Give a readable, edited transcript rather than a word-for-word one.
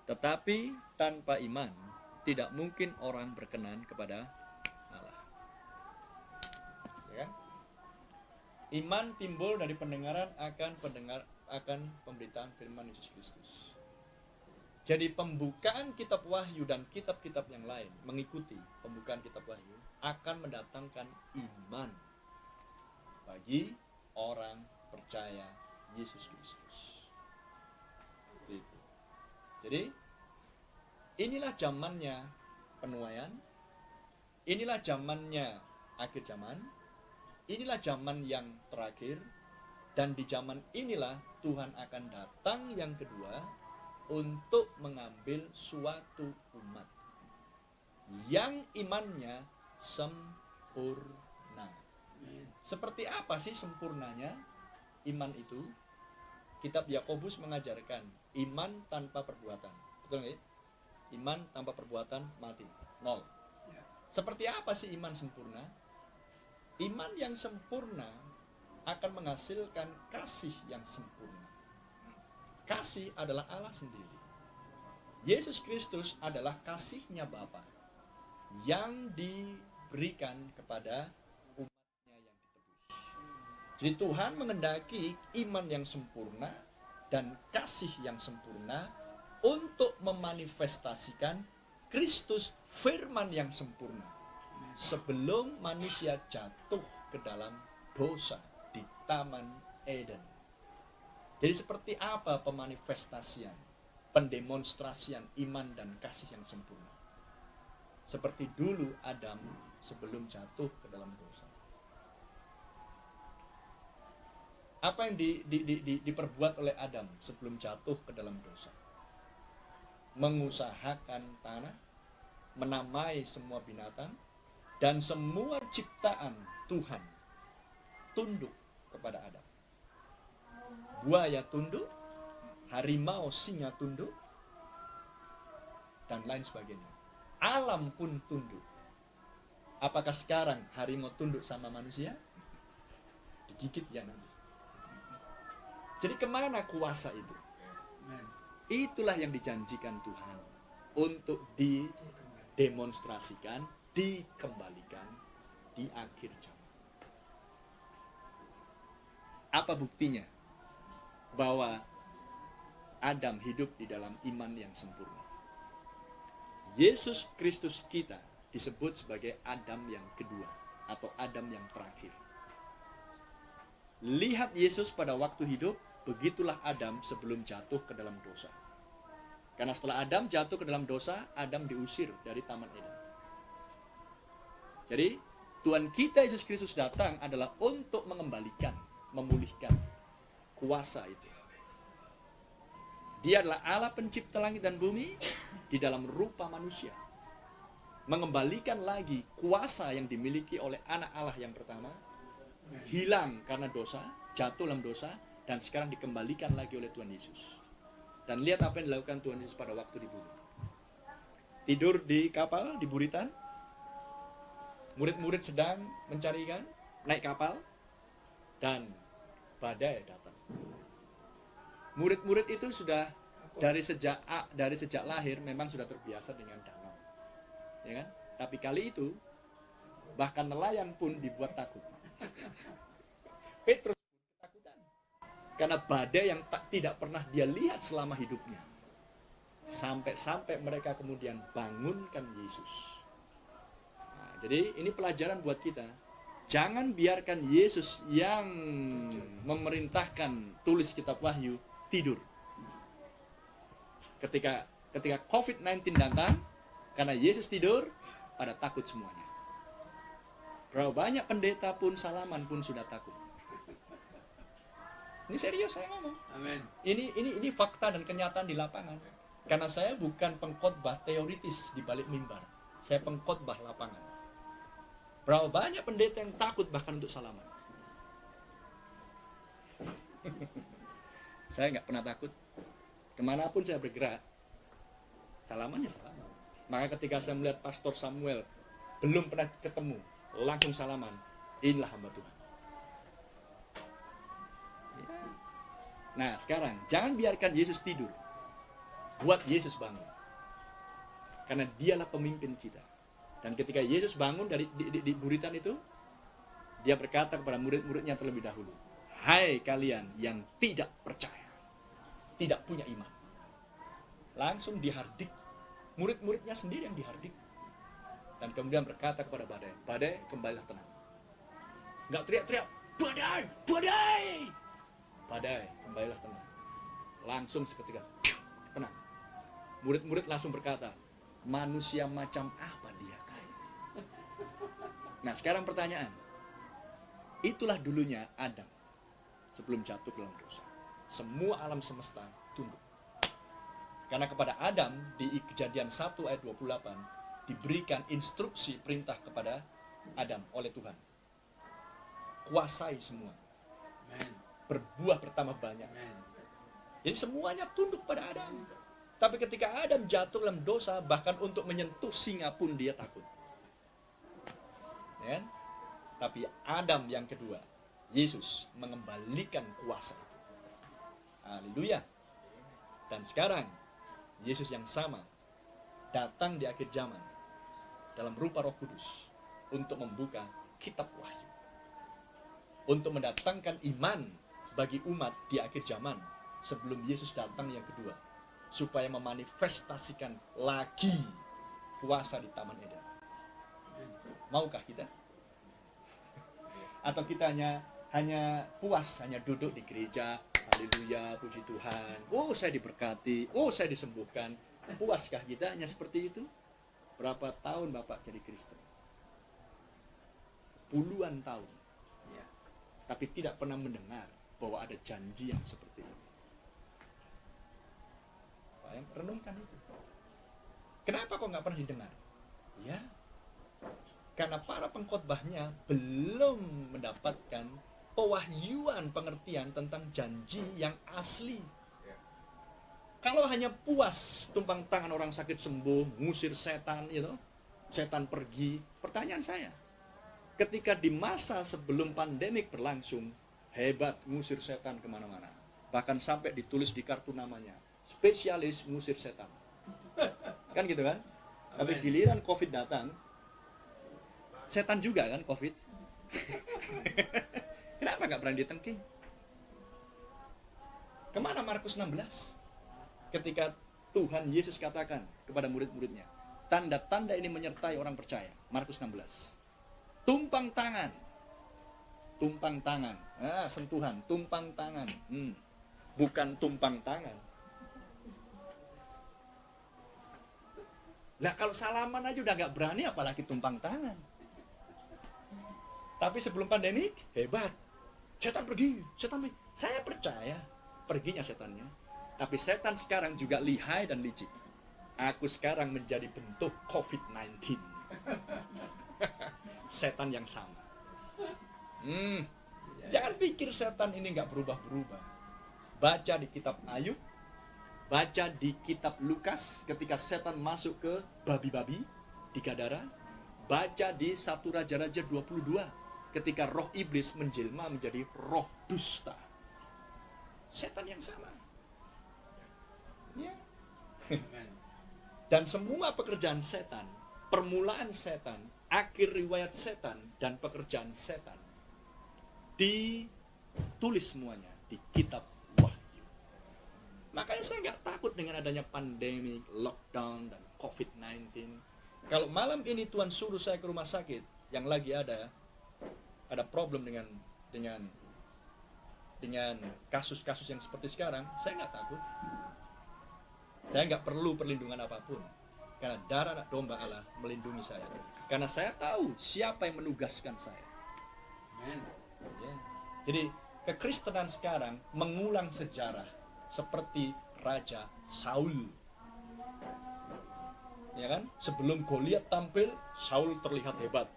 Tetapi tanpa iman tidak mungkin orang berkenan kepada Allah. Ya kan? Iman timbul dari pendengaran akan pemberitaan firman Yesus Kristus. Jadi pembukaan kitab Wahyu dan kitab-kitab yang lain mengikuti pembukaan kitab Wahyu akan mendatangkan iman bagi orang percaya Yesus Kristus. Itu. Jadi inilah zamannya penuaian, inilah zamannya akhir zaman, inilah zaman yang terakhir, dan di zaman inilah Tuhan akan datang yang kedua untuk mengambil suatu umat yang imannya sempurna. Seperti apa sih sempurnanya iman itu? Kitab Yakobus mengajarkan iman tanpa perbuatan. Betul nggak? Iman tanpa perbuatan mati, nol. Seperti apa sih iman sempurna? Iman yang sempurna akan menghasilkan kasih yang sempurna. Kasih adalah Allah sendiri. Yesus Kristus adalah kasihnya Bapa yang diberikan kepada umatnya yang ditebus. Jadi Tuhan mengendaki iman yang sempurna dan kasih yang sempurna untuk memanifestasikan Kristus, firman yang sempurna, sebelum manusia jatuh ke dalam dosa di Taman Eden. Jadi seperti apa pemanifestasian, pendemonstrasian iman dan kasih yang sempurna? Seperti dulu Adam sebelum jatuh ke dalam dosa. Apa yang diperbuat oleh Adam sebelum jatuh ke dalam dosa? Mengusahakan tanah, menamai semua binatang, dan semua ciptaan Tuhan tunduk kepada Adam. Buaya tunduk, harimau, singa tunduk, dan lain sebagainya. Alam pun tunduk. Apakah sekarang harimau tunduk sama manusia? Digigit ya nanti. Jadi kemana kuasa itu? Itulah yang dijanjikan Tuhan untuk didemonstrasikan, dikembalikan di akhir zaman. Apa buktinya bahwa Adam hidup di dalam iman yang sempurna? Yesus Kristus kita disebut sebagai Adam yang kedua atau Adam yang terakhir. Lihat Yesus pada waktu hidup, begitulah Adam sebelum jatuh ke dalam dosa. Karena setelah Adam jatuh ke dalam dosa, Adam diusir dari Taman Eden. Jadi Tuhan kita Yesus Kristus datang adalah untuk mengembalikan, memulihkan kuasa itu. Dia adalah Allah pencipta langit dan bumi di dalam rupa manusia. Mengembalikan lagi kuasa yang dimiliki oleh anak Allah yang pertama, hilang karena dosa, jatuh dalam dosa, dan sekarang dikembalikan lagi oleh Tuhan Yesus. Dan lihat apa yang dilakukan Tuhan Yesus pada waktu di bumi. Tidur di kapal, di buritan. Murid-murid sedang mencari ikan, naik kapal, dan badai datang. Murid-murid itu sudah dari sejak lahir memang sudah terbiasa dengan danau, ya kan? Tapi kali itu bahkan nelayan pun dibuat takut. Petrus pun ketakutan karena badai yang tidak pernah dia lihat selama hidupnya. Sampai mereka kemudian bangunkan Yesus. Nah, jadi ini pelajaran buat kita. Jangan biarkan Yesus yang memerintahkan tulis kitab Wahyu tidur. Ketika COVID-19 datang, karena Yesus tidur, pada takut semuanya. Berapa banyak pendeta pun, salaman pun sudah takut. Ini serius saya ngomong. Amin. Ini fakta dan kenyataan di lapangan. Karena saya bukan pengkhotbah teoritis di balik mimbar. Saya pengkhotbah lapangan. Berapa banyak pendeta yang takut bahkan untuk salaman. Saya nggak pernah takut. Kemanapun saya bergerak, salamannya salaman. Maka ketika saya melihat Pastor Samuel belum pernah ketemu, langsung salaman. Inilah hamba Tuhan. Nah sekarang, jangan biarkan Yesus tidur. buat Yesus bangun. Karena dialah pemimpin kita. Dan ketika Yesus bangun di buritan itu, dia berkata kepada murid-muridnya terlebih dahulu, hai kalian yang tidak percaya, tidak punya iman. Langsung dihardik, murid-muridnya sendiri yang dihardik. Dan kemudian berkata kepada badai, badai kembalilah tenang. Nggak teriak-teriak, badai, badai. Badai, kembalilah tenang. Langsung seketika, tenang. Murid-murid langsung berkata, manusia macam apa dia kayak? Nah sekarang pertanyaan, itulah dulunya Adam sebelum jatuh dalam dosa. Semua alam semesta tunduk. Karena kepada Adam di Kejadian 1 ayat 28 diberikan instruksi perintah kepada Adam oleh Tuhan. Kuasai semua. Berbuah bertambah banyak. Jadi semuanya tunduk pada Adam. Tapi ketika Adam jatuh dalam dosa, bahkan untuk menyentuh singa pun dia takut. Ya? Tapi Adam yang kedua, Yesus mengembalikan kuasa itu. Haleluya. Dan sekarang, Yesus yang sama datang di akhir zaman dalam rupa Roh Kudus untuk membuka kitab Wahyu. Untuk mendatangkan iman bagi umat di akhir zaman sebelum Yesus datang yang kedua. Supaya memanifestasikan lagi kuasa di Taman Eden. Maukah kita? Atau kita hanya puas, hanya duduk di gereja, haleluya, puji Tuhan, oh saya diberkati, oh saya disembuhkan. Puaskah kita hanya seperti itu? Berapa tahun Bapak jadi Kristen? Puluhan tahun. Ya. Tapi tidak pernah mendengar bahwa ada janji yang seperti ini. Renungkan itu. Kenapa kok nggak pernah didengar? Ya, karena para pengkhotbahnya belum mendapatkan pewahyuan pengertian tentang janji yang asli. Kalau hanya puas tumpang tangan orang sakit sembuh, ngusir setan, setan pergi. Pertanyaan saya, ketika di masa sebelum pandemik berlangsung, hebat ngusir setan kemana-mana. Bahkan sampai ditulis di kartu namanya. Spesialis ngusir setan. Kan gitu kan? Tapi giliran COVID datang, setan juga kan COVID. Kenapa nggak berani ditengking? Kemana Markus 16? Ketika Tuhan Yesus katakan kepada murid-muridnya, tanda-tanda ini menyertai orang percaya. Markus 16. Tumpang tangan. Tumpang tangan. Sentuhan. Tumpang tangan. Bukan tumpang tangan. Nah kalau salaman aja udah nggak berani, apalagi tumpang tangan. Tapi sebelum pandemi, hebat. Setan pergi, setan pergi. Saya percaya perginya setannya. Tapi setan sekarang juga lihai dan licik. Aku sekarang menjadi bentuk COVID-19. Setan yang sama. Jangan pikir setan ini nggak berubah-berubah. Baca di kitab Ayub. Baca di kitab Lukas ketika setan masuk ke babi-babi di Gadara. Baca di 1 Raja-Raja 22 ketika roh iblis menjelma menjadi roh dusta. Setan yang sama. Ya. Dan semua pekerjaan setan, permulaan setan, akhir riwayat setan, dan pekerjaan setan ditulis semuanya di kitab Wahyu. Makanya saya nggak takut dengan adanya pandemi, lockdown, dan COVID-19. Kalau malam ini Tuhan suruh saya ke rumah sakit yang lagi ada problem dengan kasus-kasus yang seperti sekarang, saya nggak takut. Saya nggak perlu perlindungan apapun. Karena darah anak domba Allah melindungi saya. Karena saya tahu siapa yang menugaskan saya. Ya. Jadi kekristenan sekarang mengulang sejarah seperti Raja Saul. Ya kan? Sebelum Goliat tampil, Saul terlihat hebat.